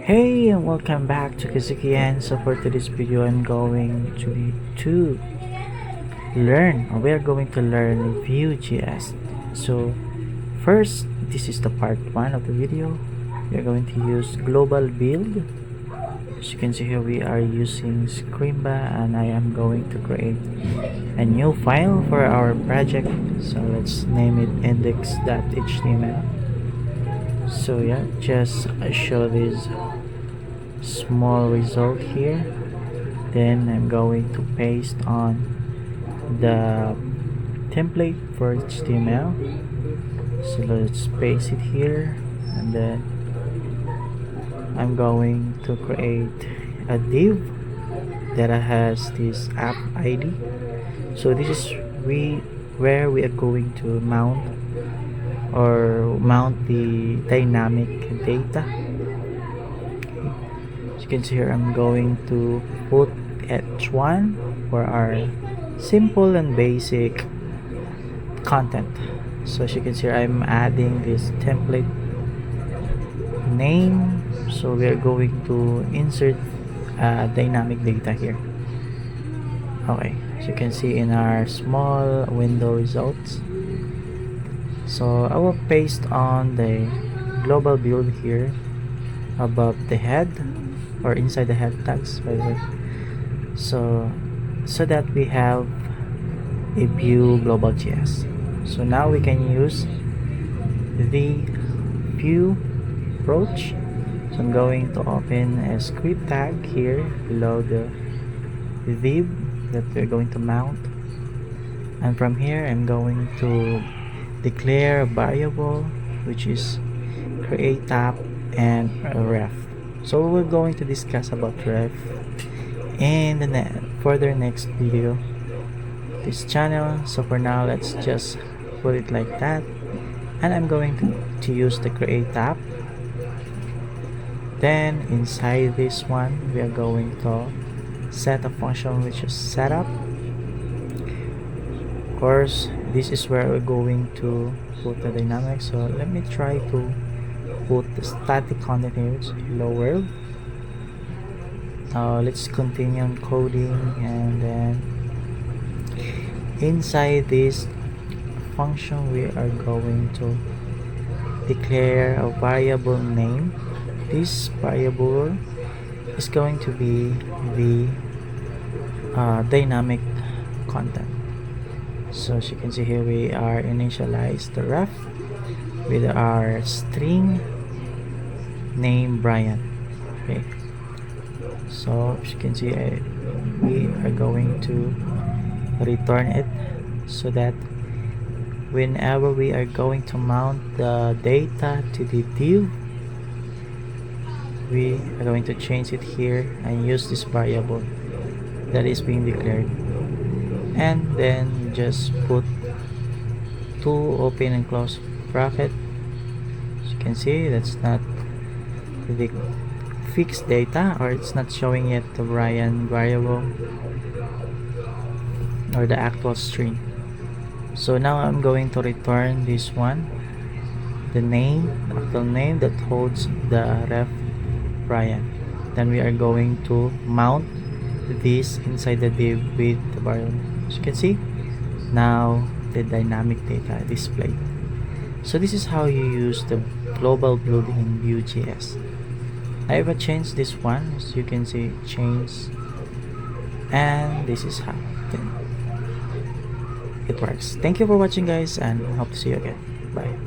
Hey, and welcome back to Kazukiyan. So for today's video, I'm going to learn, or we are going to learn Vue.js. So first, this is the part 1 of the video. We are going to use global build. As you can see here, we are using Scrimba, and I am going to create a new file for our project. So let's name it index.html. So yeah, just show this small result here. Then I'm going to paste on the template for HTML. So let's paste it here, and then I'm going to create a div that has this app ID. So this is where we are going to mount the dynamic data. As you can see here, I'm going to put h1 for our simple and basic content. So as you can see here, I'm adding this template name. So we are going to insert dynamic data here. Okay, as you can see in our small window results. So I will paste on the global build here above the head, or inside the head tags, by the way. So that we have a Vue global JS. So now we can use the Vue approach. So I'm going to open a script tag here below the div that we're going to mount, and from here I'm going to declare a variable which is createApp and a ref. So we're going to discuss about ref in the further next video this channel. So for now, let's just put it like that, and I'm going to use the createApp. Then inside this one, we are going to set a function which is setup. Of course, this is where we're going to put the dynamic. So let me try to put the static content here, it's hello world. Now let's continue on coding, and then inside this function we are going to declare a variable name. This variable is going to be the dynamic content. So as you can see here, we are initialize the ref with our string name Brian. Okay, so as you can see, we are going to return it, so that whenever we are going to mount the data to the div, we are going to change it here and use this variable that is being declared, and then just put two open and close bracket. As you can see, that's not the fixed data, or it's not showing yet the Brian variable or the actual string. So now I'm going to return this one, the actual name that holds the ref Brian. Then we are going to mount this inside the div with the variable. As you can see, now the dynamic data displayed. So this is how you use the global build in Vue.js. I have changed this one, as you can see, change, and this is how it works. Thank you for watching, guys, and hope to see you again. Bye.